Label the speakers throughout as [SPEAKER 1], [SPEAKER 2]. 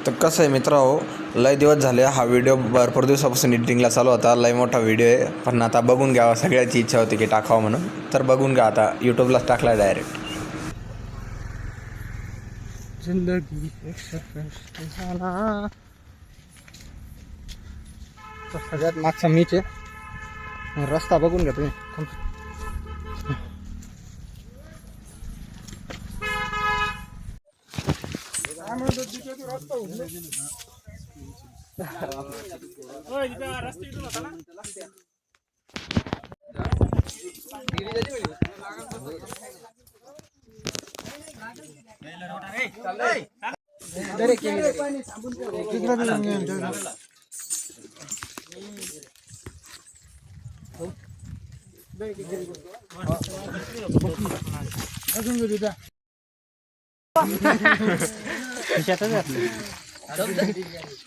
[SPEAKER 1] तर कसं आहे मित्रांनो, लय दिवस झाले हा व्हिडिओ भरपूर दिवसापासून एडिटिंगला चालू होता. लय मोठा व्हिडिओ आहे, पण आता बघून घ्यावा. सगळ्याची इच्छा होती की टाकावं म्हणून, तर बघून घ्या. आता यूट्यूबलाच टाकला डायरेक्ट.
[SPEAKER 2] जिंदगी सगळ्यात मागचा मीच आहे. रस्ता बघून घ्या तुम्ही.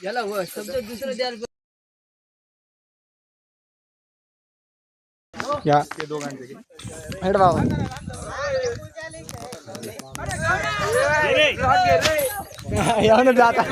[SPEAKER 3] याला शब्द दुसरं द्यायला
[SPEAKER 2] या दोघांचे हेड बाबा यावं जाता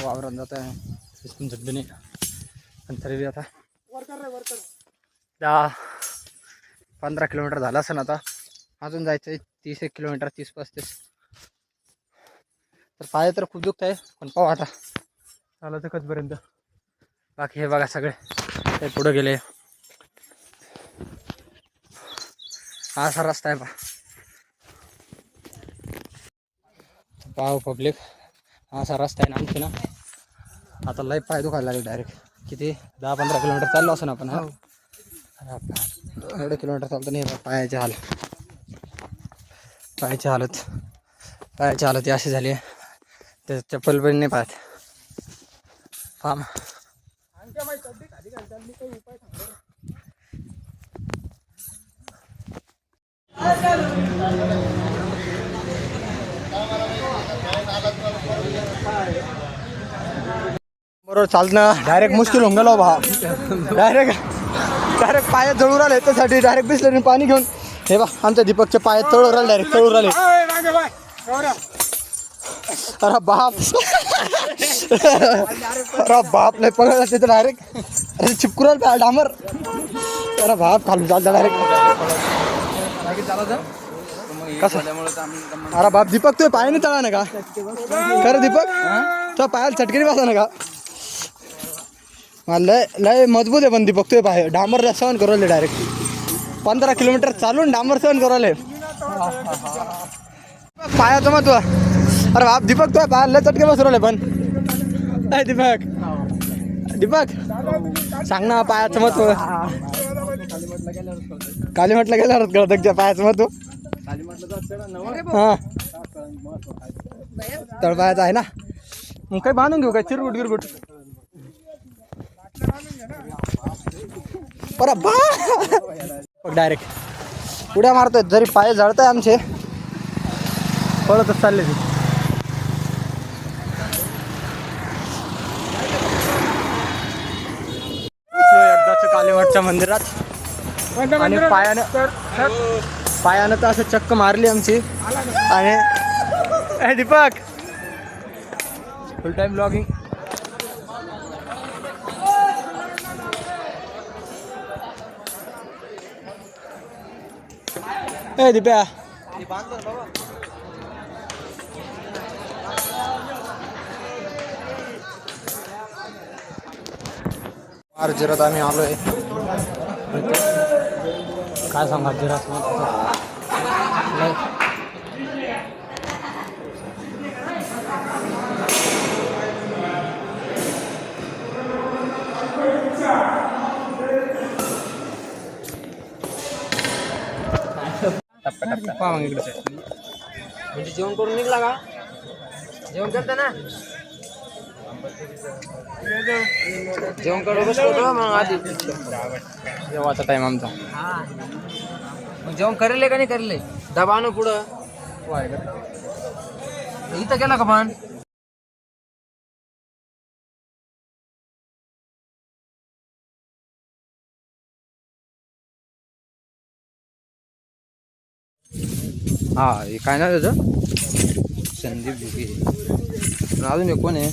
[SPEAKER 2] वावरात जात आहे इसकून झड्डे नाही पण तरी बी आता 10-15 किलोमीटर झाला असेल. आता अजून जायचं आहे 30 किलोमीटर, 30-35. तर पाय तर खूप दुखत आहे, पण पाहू आता चालू तर कधीपर्यंत. बाकी हे बघा सगळे ते पुढे गेले. हा असा रस्ता आहे पाहू पब्लिक. हा असा रस्ता आहे ना आमची ना. आता लय पाय दुखायला लागले डायरेक्ट. किती 10-15 किलोमीटर चाललो असं ना आपण. हा एवढे किलोमीटर चालतो नाही. पायाची हालत अशी झाली आहे. ते चप्पल पण नाही पाहत. फार्म बरोबर चालणं डायरेक्ट मुश्किल होऊन गेलो बा. डायरेक्ट पायात जळून राहिले. त्यासाठी डायरेक्ट बिसलेरी पाणी घेऊन हे बा आमच्या दीपकचे पाय तळून राहिले. डायरेक्ट तळून राहिले. अरे बाप लय पकडला तिथं डायरेक्ट. अरे चिपकू राहिला डांबर. अरे बाप खालून चालतं डायरेक्ट. कसं अरे बाप दीपक तुझ्या पायाने तळा ना का खरं दीपक. तुझ्या पायाला चटकेने बसा ना का. लय मजबूत आहे पण दीपक तुझे पाय. डांबर सहन करू राहिले. डायरेक्ट 15 किलोमीटर चालून डांबर सहन करू राहिले पायाचं मग तू. अरे बाप दीपक तुझ्या पायाला चटके बसू राहिले. पण दीपक सांग ना पायाचं मत. काली म्हटलं गेल्यावर कळत त्या पायाचं मत. हा तळपायाचं आहे ना. मग काही बांधून घेऊ काय चिरगुट गिरगुट. डायरेक्ट उड्या मारतोय. जरी पाय जळताय आमचे पळतच चालले ते. एकदाच कालीमठच्या मंदिरात आणि पायानं तर असं चक्क मारली आमची. आणि दीपक फुल टाइम ब्लॉगिंग. ए दीप्या जिरात आम्ही आलोय. काय सांगा जिरात टप्प्या मग इकडे
[SPEAKER 3] म्हणजे जेवण करून निघला का. जेवण करता ना
[SPEAKER 2] जेवण करू बसतो मग आधी जेवायचा टाइम आमचा.
[SPEAKER 3] मग जेवण करेल का नाही करेल?
[SPEAKER 2] डबा आणू पुढं.
[SPEAKER 3] इथं गेला का पण?
[SPEAKER 2] हा हे काय ना त्याचं संदीप भुगे. अजून एक कोण आहे?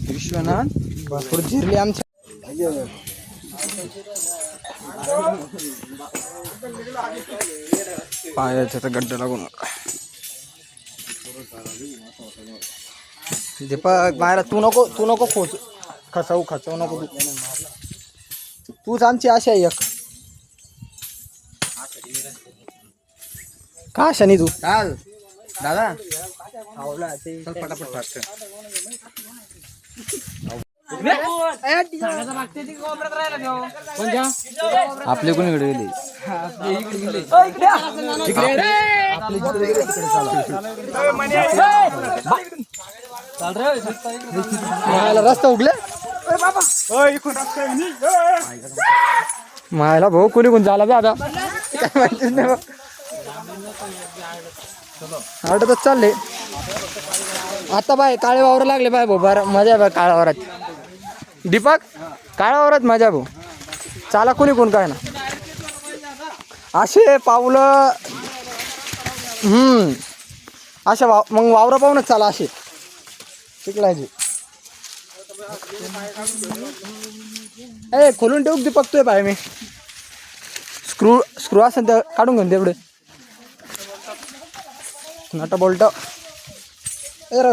[SPEAKER 2] विश्वनाथ भरपूर झिरले आमच्या. पायाच्या तर गड्डा लागून. दीपक बाहेर तू नको खचवू नको तूच आमची आशा आहे एक. का शनी तू
[SPEAKER 3] चाल दादा
[SPEAKER 2] पटापट फास्ट. आपले कोणीकडे गेले? रस्ता उगले मायला भाऊ कोणी कोण झाला बे आता काय माहितीच नाही बा. आठवतच चालले आता बाय. काळे वावर लागले बाय भाऊ. बरं मजा बाय काळ्या वावरात. दीपक काळ्या वावरात मजा भाऊ. चाला कोणी कोण काय ना असे पावलं. अशा मग वावरं पाहूनच चाला असे शिकलायचे. ए खोलून ठेवू दीपक तोय पाय मी. स्क्रू असेल तर काढून घेऊन तेवढे नट बोल्ट. अरे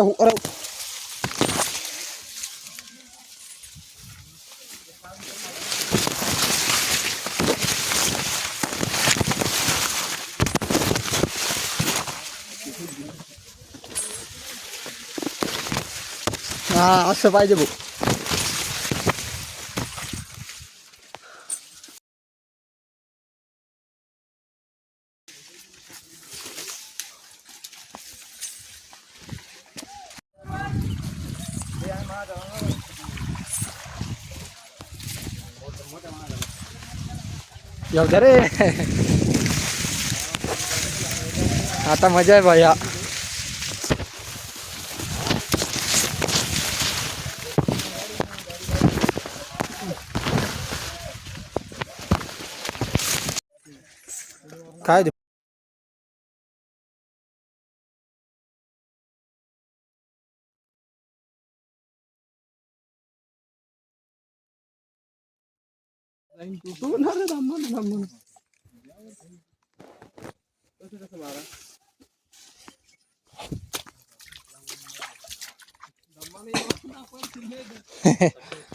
[SPEAKER 2] हा असं पाहिजे भाऊ. येऊ द्या रे. आता मजा आहे भैया. काय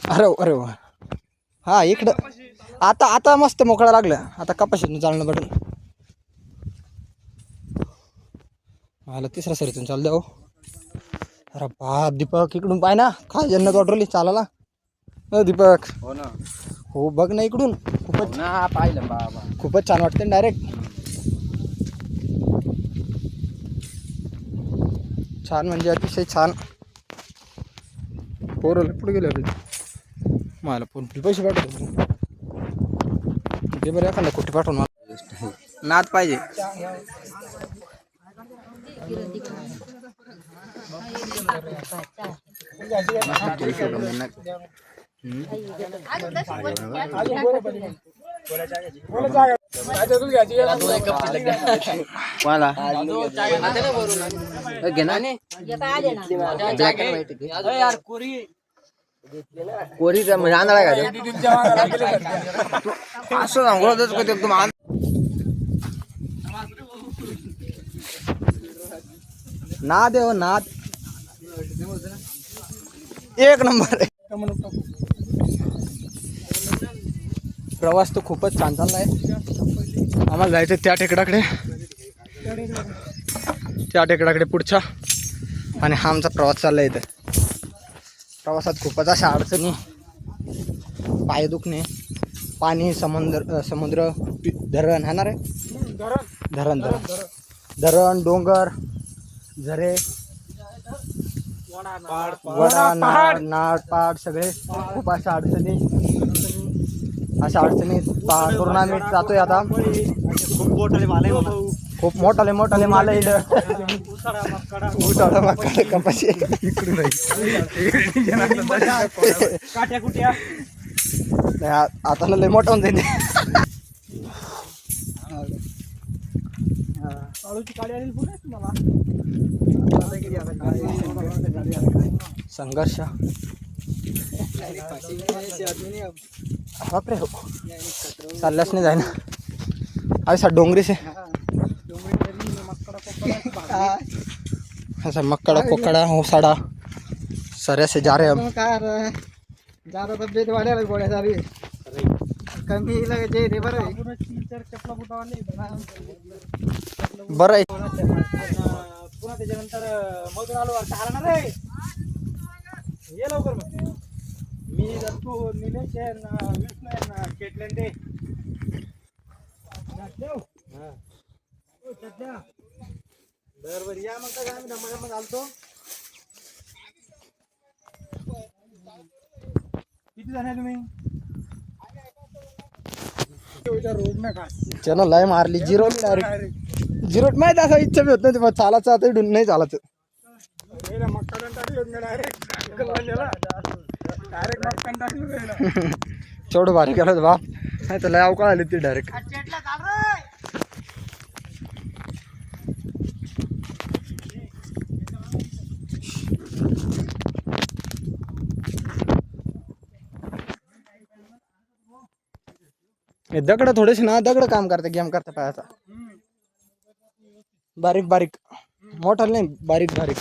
[SPEAKER 2] अरे वा. हा इकडं आता मस्त मोकळा लागलं. आता कपाशीतून चालणं पडेल. मला तिसऱ्या सरीतून चाल द्या. अरे बाप दीपक इकडून पाय ना काय जन्नत वाटरली चालायला. दीपक
[SPEAKER 3] हो ना.
[SPEAKER 2] हो बघ ना इकडून खूपच
[SPEAKER 3] ना पाहिलं बाबा.
[SPEAKER 2] खूपच छान वाटते डायरेक्ट. छान म्हणजे अतिशय छान. पोरं पुढे गेले मला फोन पैसे पाठवतो ते बरं एखादा कुठे पाठवून मला नाद पाहिजे. मला घे ना कोरी म्हणजे आंधळा का असं सांगतच कधी एकदम नाद आहे. नाद एक नंबर. प्रवास तर खूपच छान चालला आहे. आम्हाला जायचं त्या टेकडाकडे पुढच्या. आणि हा आमचा प्रवास चालला आहे. इथं प्रवासात खूपच अशा अडचणी, पाय दुखणे, पाणी, समुद्र, धरण आहे ना रे. धरण डोंगर, झरे वडा नाड पाड सगळे खूप अशा अडचणी पार करून आम्ही जातोय आता. खूप मोठाले माल आहे इथं. उसाळा मक्का कपाशी इकडून आता लय मोठा होऊन जाईल. संघर्ष बापरे हो चालल्याच नाही जाय ना ऐसा डोंगरी से ऐसा मक्कड़ा कोकड़ा ओसाड़ा सरे से जा रहे हम.
[SPEAKER 3] ज्यादा तब्येत वाढायला गोळ्या झाली कमी जे रे बरं
[SPEAKER 2] बरं आहे.
[SPEAKER 3] पुन्हा त्याच्यानंतर मधून आलो आला ना रे ये लवकर मग मी तू निलेश आहे ना विष्णू आहे ना केटलेन दे बरोबर या मग काय आम्ही धमाधम घालतो. किती जण आहे तुम्ही
[SPEAKER 2] चॅनल लय मारली झिरो डायरेक्ट झिरो माहित असं इच्छा बी होत नाही पण चालायचं आता इडून नाही चालायचं. चेवढं भारी केलं बाप नाही तर लय अवकाळ आली ती डायरेक्ट. दगड थोडेसे ना दगड काम करते गेम करता पायाचा बारीक बारीक मोठा नाही बारीक बारीक.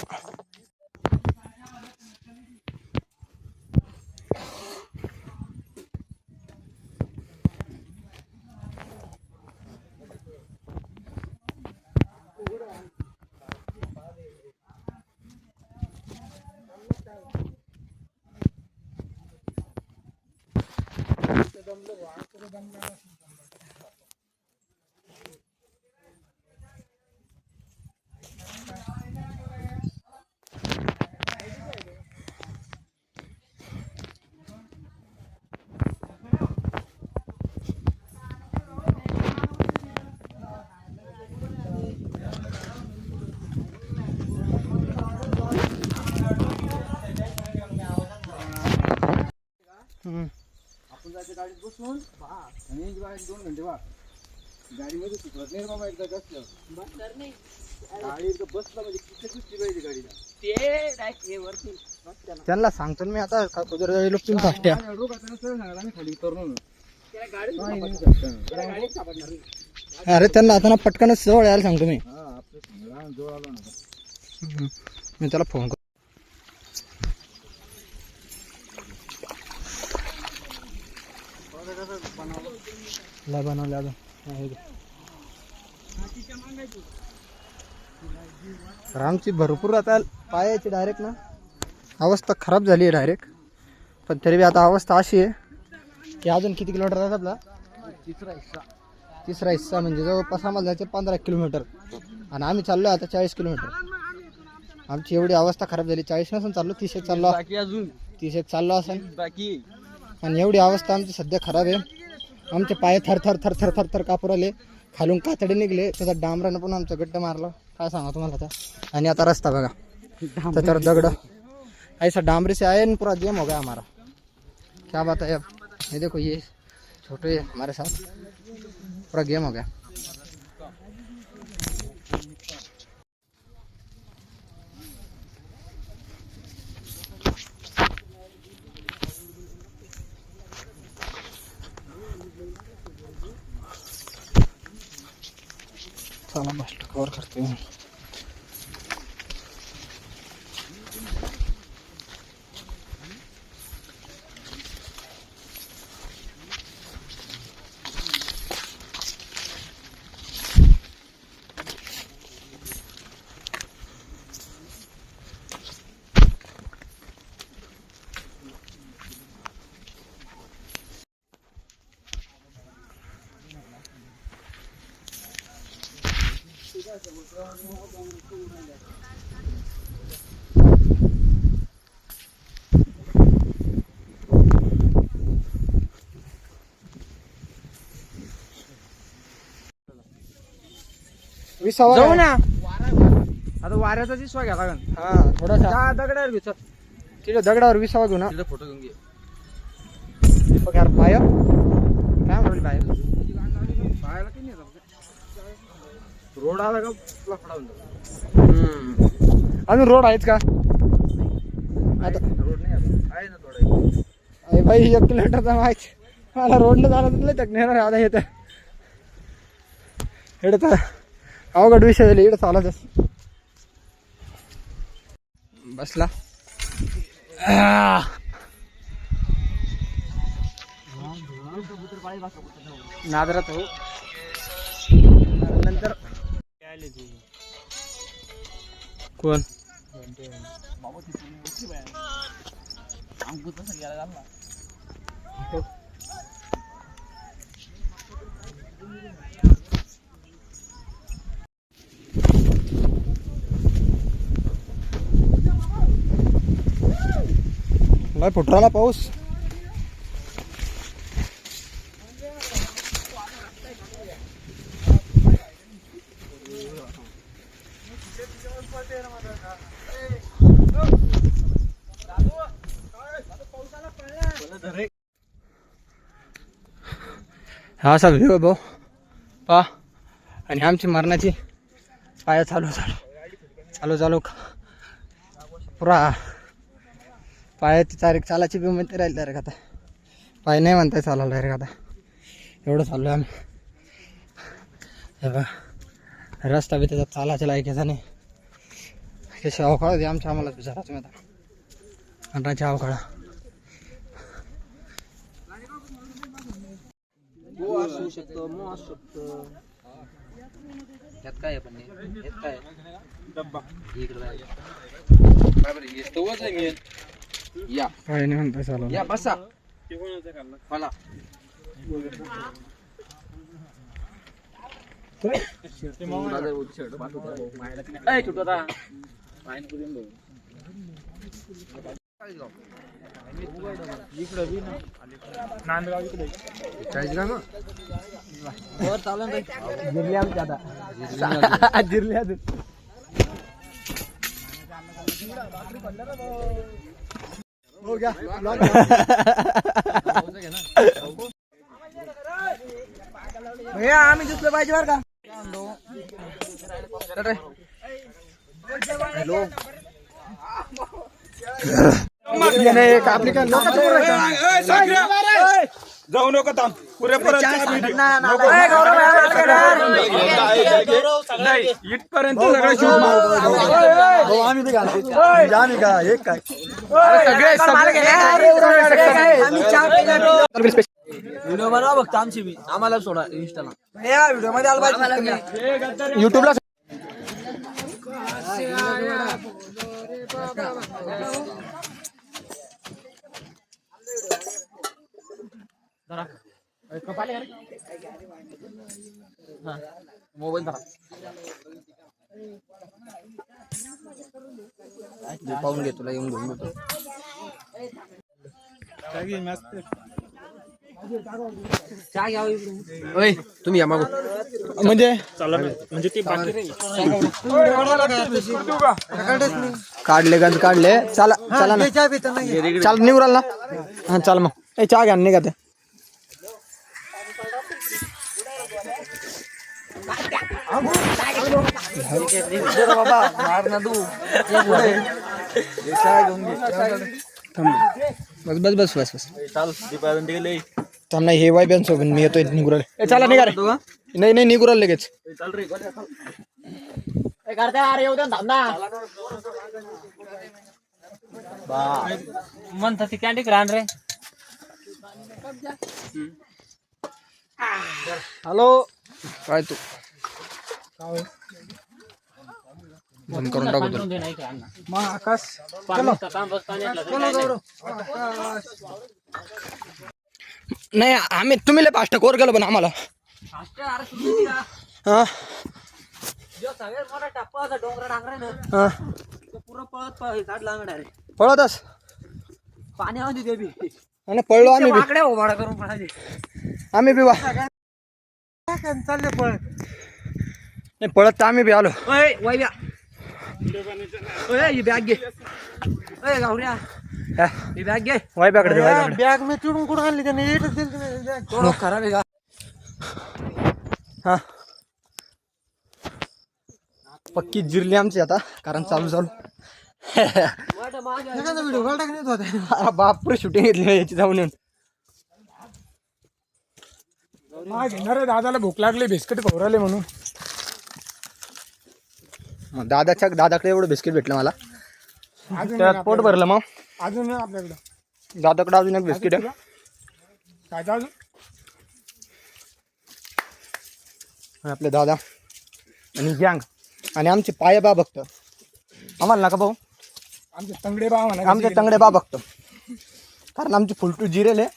[SPEAKER 3] आपण जायचं गाडीत बसून आणि गाडी 2 घंटे वा गाडीमध्ये सुचवत नाही बाबा एकदा कसलं गाडी बसला म्हणजे किती सुट्टी पाहिजे गाडीला ते डायरेक्ट हे वरती
[SPEAKER 2] त्यांना सांगतो मी आता कुदर लोक तुम्ही फाट्या
[SPEAKER 3] खाली करून
[SPEAKER 2] अरे त्यांना आता ना पटकनच जवळ यायला सांगतो मी. मी त्याला फोन करतो. बनवले अजून आमची भरपूर आता पायाची डायरेक्ट ना अवस्था खराब झाली आहे डायरेक्ट. पण तरी बी आता अवस्था अशी आहे की अजून किती किलोमीटर आहे आपला तिसरा हिस्सा म्हणजे जवळपास आम्हाला जायचं 15 किलोमीटर आणि आम्ही चाललो आता 40 किलोमीटर. आमची एवढी अवस्था खराब झाली 40 नसून चाललो 30 चाललो
[SPEAKER 3] अजून
[SPEAKER 2] 30 चाललो असेल
[SPEAKER 3] बाकी
[SPEAKER 2] आणि एवढी अवस्था आमची सध्या खराब आहे. आमचे पाय थर थर थर थर थर थर कापूर आले खालून कातडे निघले त्याचा डांबरानं पण आमचं गड्डा मारलं काय सांगा तुम्हाला आता. आणि आता रस्ता बघा त्याच्यावर दगड ऐसा डांबरी से आए पूरा गेम हो गया हमारा क्या बात है. ये देखो ये छोटे हमारे साथ पूरा गेम हो गया. चला मस्त कवर करते हैं. विसावा
[SPEAKER 3] जाऊ
[SPEAKER 2] आहे.
[SPEAKER 3] ना आता वाऱ्याचा विश्वा घ्या लागन.
[SPEAKER 2] हा थोडासा
[SPEAKER 3] त्या दगडावर घेऊ चल.
[SPEAKER 2] तिथे दगडावर विसावा घेऊ ना.
[SPEAKER 3] तिथं फोटो घेऊन घे.
[SPEAKER 2] बघ यार पाय काय म्हणून पाय
[SPEAKER 3] पाहायला काही नाही रोड आला का लफडा होऊन जातो.
[SPEAKER 2] अजून रोड आहेच का आता
[SPEAKER 3] रोड नाही आता. आहे ना थोडा.
[SPEAKER 2] अरे भाई 1 किलोमीटरचा माहिती मला रोडनं झालं तर लय थकणार आता येतं इकडे तर अवघड विषय झाले इकडे चालतच बसला नादरात हो नंतर कोण लय फुटराला पाऊस हा असा व्हिडिओ भाऊ पा आणि आमची मरणाची पाया चालू पुरा पायाची तारीख चालायची बी म्हणते राहील डायरेक्ट आता पाय नाही म्हणताय चालायला डायरेक्ट आता एवढं चाललो आम्ही हे बघ रस्ता बी त्याच्यात चालायच्या लायकीचा नाही कशी अवकाळ होती आमच्या आम्हालाच विचारायचं मी आता अंडाची अवकाळा
[SPEAKER 3] हो असू शकतो मग असू शकतो. यात काय आहे पण यात काय डब्बा इकडे जायचं काय बरं येतोच आहे मी या
[SPEAKER 2] पाय नाही म्हणताय चालायला
[SPEAKER 3] या बसा मला नांदगाव इकडे
[SPEAKER 2] जिरली आमची आता जिरली अजून हो गया भैया आम्ही दिसलं पाहिजे बरं का हॅलो आपली काय
[SPEAKER 4] जाऊ नको थांब पुरेपर्यंत इथपर्यंत सगळं
[SPEAKER 2] आम्ही ते घालतो आम्ही का एक काय
[SPEAKER 3] व्हिडिओ बनवा बघता आमची बी आम्हाला सोडा इंस्टाला
[SPEAKER 2] व्हिडिओ मध्ये आला पाहिजे युट्यूबला
[SPEAKER 3] मोबाईल धरा पाहून घे तुला येऊन घेऊन येतो तुम्ही या मागून
[SPEAKER 2] म्हणजे काढले गंज काढले चला चला ना चाल निघून ना हा चाल मग ए चहा घ्या निघा ते बस बस बस बस बस थांब नाही हे वाय सोबत मी येतोय निघुराल ए चला निघा रे नाही नाही निघुराल लगेच
[SPEAKER 3] म्हणता ती कॅन्डी रान रे
[SPEAKER 2] हॅलो काय तू बंद करून टाकतो मग आकाश नाही आम्ही तुम्ही लय फास्ट कोर गेलो पण आम्हाला हा हा पळतच
[SPEAKER 3] पाण्यामध्ये ते बी
[SPEAKER 2] आणि पळलो आम्ही बी.
[SPEAKER 3] वाकड्या उभाडा करून पळाले
[SPEAKER 2] आम्ही बी वा
[SPEAKER 3] चालले पळ
[SPEAKER 2] पळत तर आम्ही बी आलो. ही बॅग घे गावऱ्या, ही बॅग घे वायब्याकडे
[SPEAKER 3] बॅग मी चिडून कुठं आणली त्याने
[SPEAKER 2] खराब आहे का. हा पक्की जिरली आमची आता, कारण चालू
[SPEAKER 3] व्हिडिओ टाकण्यात होता.
[SPEAKER 2] बापरे शूटिंग घेतली याची जाऊन येऊन.
[SPEAKER 3] घेणार दादाला भूक लागली, बिस्किट खवराले म्हणून.
[SPEAKER 2] मग दादाकडे एवढं बिस्किट भेटलं मला, त्यात पोट भरलं. मग
[SPEAKER 3] अजून आपल्याकडं
[SPEAKER 2] दादाकडे अजून एक बिस्किट आहे.
[SPEAKER 3] काय अजून
[SPEAKER 2] आपले दादा आणि गँग आणि आमचे पाय बा बघतं आम्हाला नका भाऊ.
[SPEAKER 3] आमचे तंगडे बा म्हणा,
[SPEAKER 2] आमचे तंगडे बा बघतं, कारण आमची फुलटू जिरेल आहे.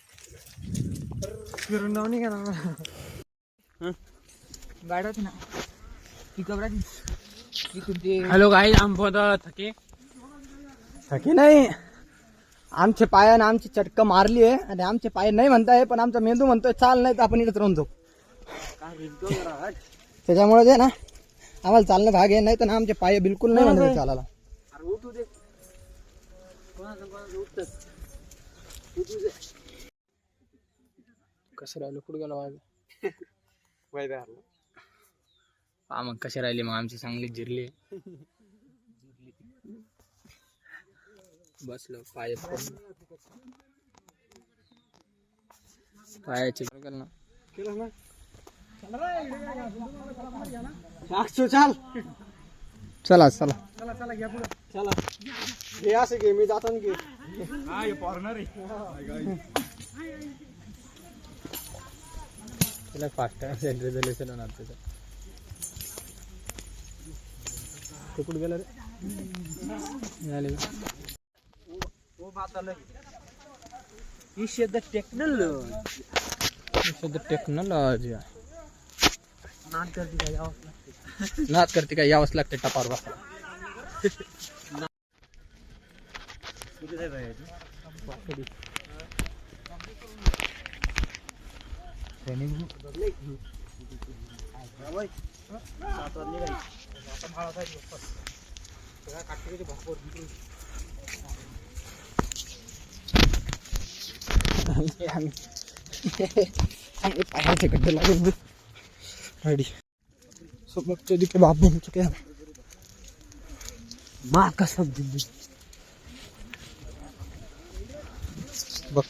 [SPEAKER 3] फिरून जाऊ नाही का गाड्यात ना ती कबराची. हॅलो गाईज, आंबोद थके
[SPEAKER 2] की नाही, आमचे पायानं आमची चटकं मारली आहे आणि आमचे पाय नाही म्हणताय, पण आमचा मेंदू म्हणतोय चाल, नाही तर आपण इथंच राहून जाऊ. त्याच्यामुळे जे ना आम्हाला चालणं भाग आहे, नाही तर ना आमचे पाय बिलकुल नाही म्हणत चालायला.
[SPEAKER 3] कसं राहिलं कुठं गेला
[SPEAKER 2] हा मग कसे राहिले मग आमची चांगली जिरली. बसलो पाय पायाचे ना
[SPEAKER 3] केलं ना.
[SPEAKER 2] चला चला
[SPEAKER 3] चला चला घ्या पुढं.
[SPEAKER 2] चला हे असं घे, मी जाताना घे.
[SPEAKER 4] हा हे फॉरेनर आहे.
[SPEAKER 2] तिला फास्ट रिझर्वेशन होणार त्याचं. ते कुठं गेलं रे. टेक्नॉलॉजी नाद करते काय यावंच लागते टपावर बसा. पायाचे गड्डे लागून रेडी. सोबतच्या दिके बाप बन चुके हैं माँ कसम दिल्ली बघ.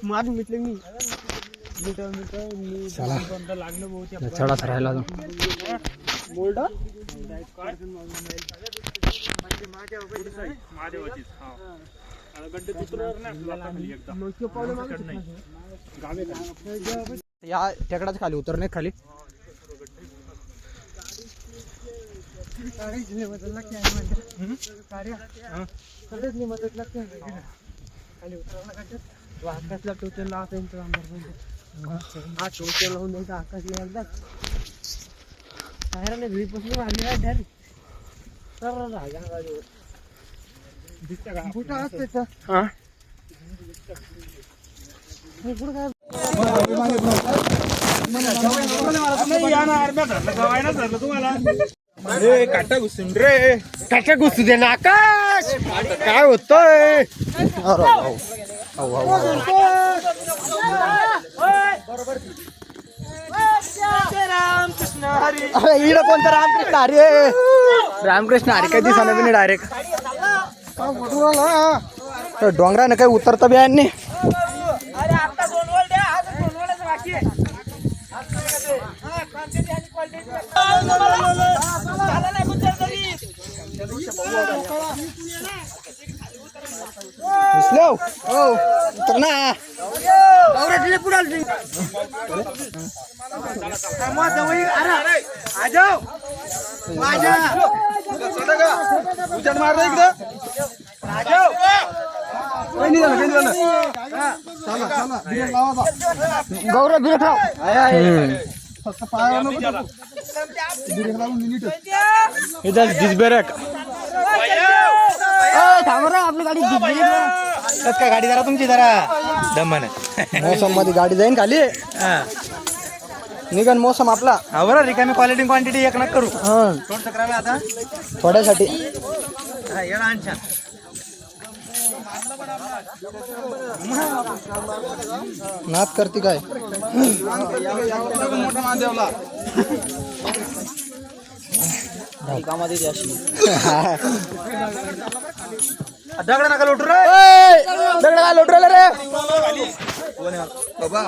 [SPEAKER 3] मारून मिटले मी
[SPEAKER 2] चढाच राहिला
[SPEAKER 3] बोल्ड
[SPEAKER 2] या टेकडाच्या खाली उतरणे खाली.
[SPEAKER 3] मदत लागते खाली उतरायला आकाशला टोचन लावता हा टोचन लावून द्यायचा आकाशला एकदा टायराने भिडीपासून मारली आहे कुठं असते
[SPEAKER 4] काटा घुसून रे.
[SPEAKER 2] काटा घुसू दे ना आकाश. काय होतंय. अरे इकडं कोणतं रामकृष्ण हरी आहे. रामकृष्ण हरी काही दिसा नवीन डायरेक्ट डोंगरानं काही उतरता बी आहे. घुसलो हो तर ना गौराटीला पुढे आलो
[SPEAKER 3] उचल मार इकडं काही झालं
[SPEAKER 2] गौरव बिरट राव
[SPEAKER 3] फक्त पायावर नको टाकू. बिरेक लावून नीटच.
[SPEAKER 2] इधर डिस्बेरक थांबा रा आपली गाडी कस काय गाडी जरा तुमची जरा दमन मोसम मध्ये गाडी जाईन खाली निघन मोसम आपला
[SPEAKER 3] बरं रिकामी क्वालिटी क्वांटिटी एक नका करू.
[SPEAKER 2] थोडं करावे आता थोड्यासाठी नाच करते काय
[SPEAKER 3] मोठा महादेवला दगड नका लोटू रे.
[SPEAKER 2] दगड काय लोटरेला रे
[SPEAKER 3] बाबा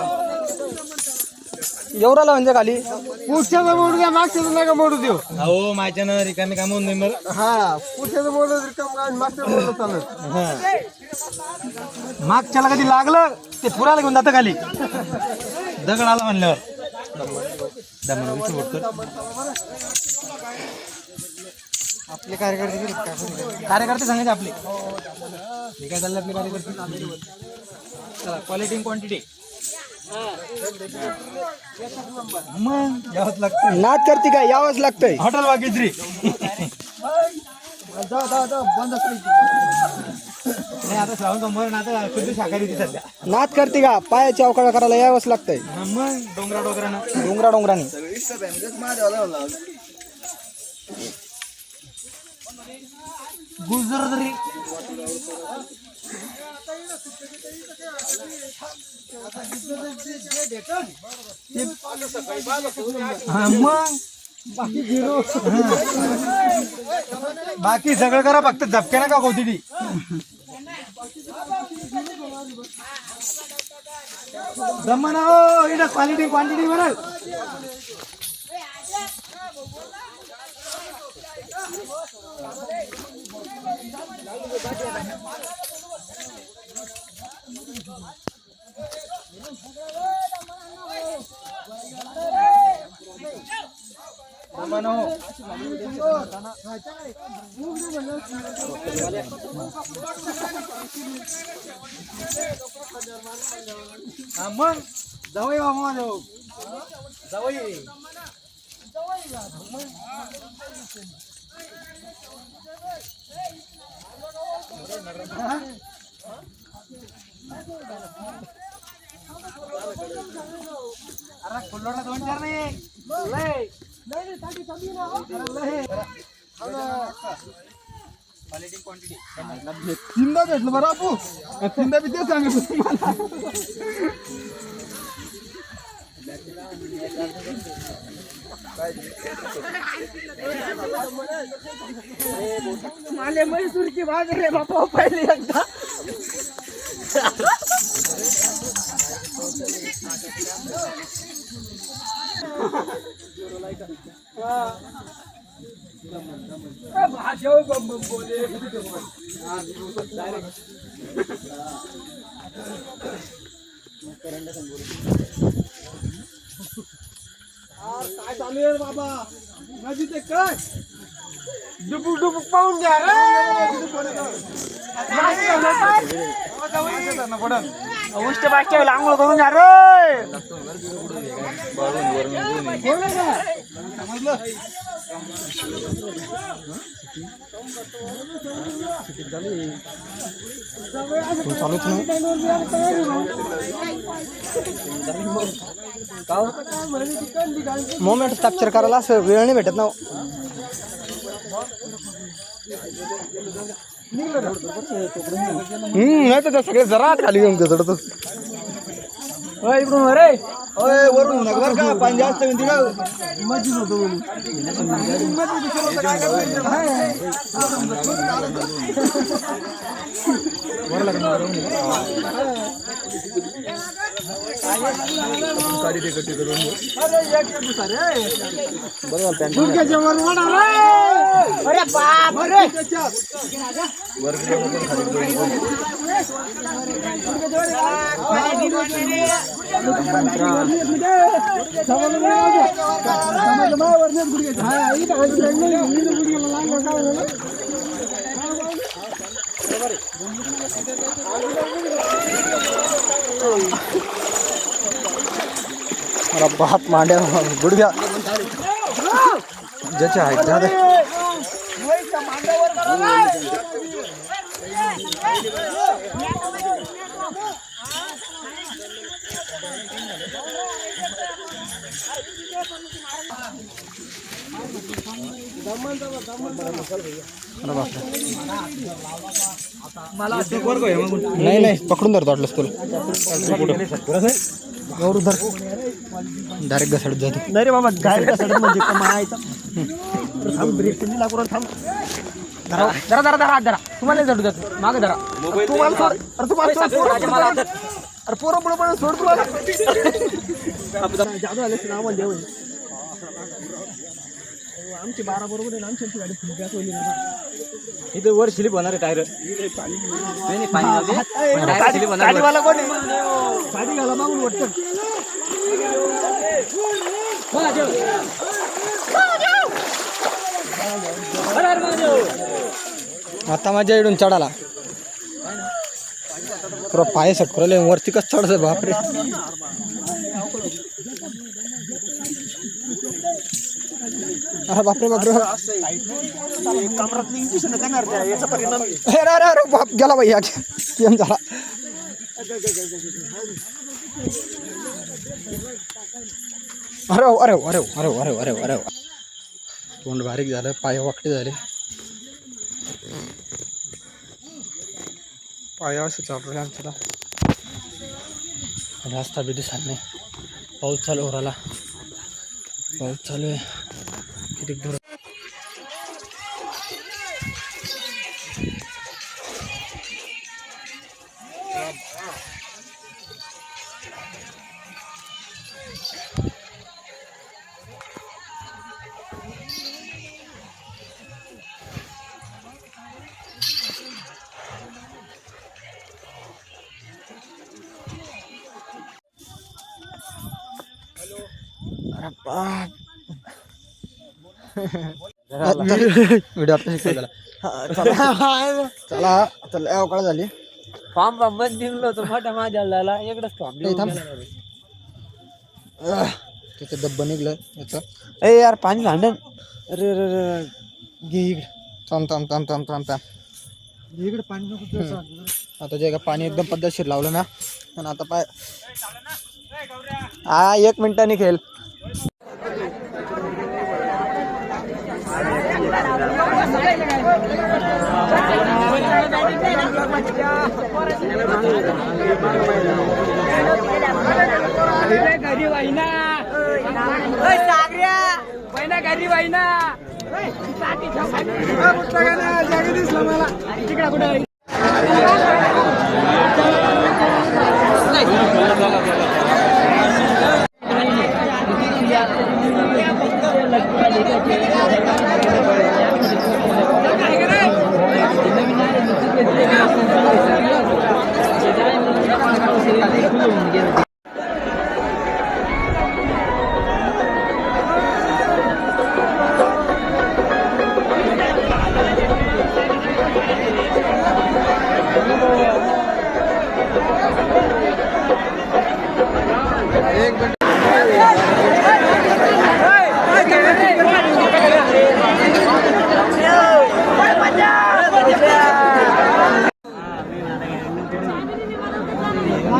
[SPEAKER 2] एवढाला म्हणजे खाली
[SPEAKER 3] पुढच्याचं मोडू द्या मागच्याचं नका मोडू देऊ.
[SPEAKER 2] हो माझ्यानं रिकामी काम होऊन नाही बरं
[SPEAKER 3] हा पुढच्याचं मोडलं रिकाम मागचं मोडलं चालत.
[SPEAKER 2] मागच्याला कधी लागलं ते पुराला घेऊन जातं खाली दगड आला म्हणल्यावर आपले कार्यकर्ते सांगायचे आपले हे काय चाललं आपले कार्यकर्ते क्वालिटी क्वांटिटी मग यावंच लागतं नाच करते काय यावंच लागतंय हॉटेल वागेश्री नाही आता श्रावण सोमवार आता शुद्ध शाकाहारी ती सध्या नाच करते का पायाची अवकाळ करायला यावंच लागतंय मग डोंगराने गुजर तरी बाकी सगळं करा फक्त झपक्या नका कोथिडी जमना हो इथं क्वालिटी क्वांटिटी म्हणाल मग जावई बाबा जावई अरे फुल्लोडा 2-4 नाही
[SPEAKER 3] तीनदा भेटलं बरं आपू तीनदा बी ते सांगत तुम्हाला
[SPEAKER 2] माले मैसूरची बाजार रे बापा पहिले एकदा
[SPEAKER 3] काय चालू आहे बाबा नदीत काय डुबुक डुबुक पाहून घ्या रे
[SPEAKER 2] उष्ट बाटक्या आंघोळ करून घ्या रे चालूच नाही मोमेंट कॅप्चर करायला असं वेळ नाही भेटत ना नाही तर सगळे जरा खाली घेऊन चढत इकडून अरे
[SPEAKER 3] वरून नगर का पाणी जास्त मस्जिद होतो
[SPEAKER 2] मला बाप मांड्या गुडघ्या ज्याचे आहेत ज्यादा नाही नाही पकडून धरतो वाटलंस तुला एवढं धर डायरेक्ट घसडत जातो
[SPEAKER 3] नाही रे बाबा डायरेक्ट घसडत म्हणजे कमायचा थांब ब्रेक तुम्ही लागून थांब
[SPEAKER 2] जरा जरा जरा हात धरा तुम्हाला चढू जातो मागे धरा
[SPEAKER 3] तुम्हाला सोड अरे तुम्हाला सोड अरे पोरं पुढे पण सोड तुम्हाला जादू आले ना आम्हाला देऊ आमची 12 बरोबर आहे ना आमची गाडी फुल गॅस होईल ना
[SPEAKER 4] इथे वर स्लिप होणार आहे टायर नाही पाणी स्लिप होणार
[SPEAKER 3] गाडीवाला कोण आहे गाडी घाला मागून वाटतं
[SPEAKER 2] आता माझ्या इकडून चढाला पुरा पाय सटकरले वरती कस चढत बापरे अरे बापरे बापरे
[SPEAKER 3] कमरात इंजेक्शन देणार त्या याचा परिणाम
[SPEAKER 2] अरे अरे अरे बाप गेला बाई केम झाला अरे अरे अरे अरे अरे अरे अरे तोंड बारीक झालं पाय वाकडे झाले पाय असं चालू आमच्याला रस्ता बी दिसत नाही पाऊस चालू हो राहिला पाऊस चालू आहे किती दूर व्हिडिओ आता शिकवला चला चला अवकाळ झाली
[SPEAKER 3] फॉर्म बंद निघलो होतो मोठा माझ्या झाला इकडेच फॉर्म
[SPEAKER 2] तिथे डब्बा निघलं याचं
[SPEAKER 3] ए यार पाणी भांडण अरे अरे अरे घे इकडे
[SPEAKER 2] थांब थांब थांब थांब थांब थांब
[SPEAKER 3] इकडे पाणी नको
[SPEAKER 2] आता जे का पाणी एकदम पद्धतशीर लावलं ना पण आता पाय हा 1 मिनिटाने खेळ
[SPEAKER 3] घरी वाईना सागऱ्या वाईना घरी वाईना दिसला मला तिकडे कुठे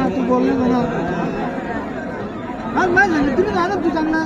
[SPEAKER 2] तू बोलले मला तुम्ही झालं तू चांगला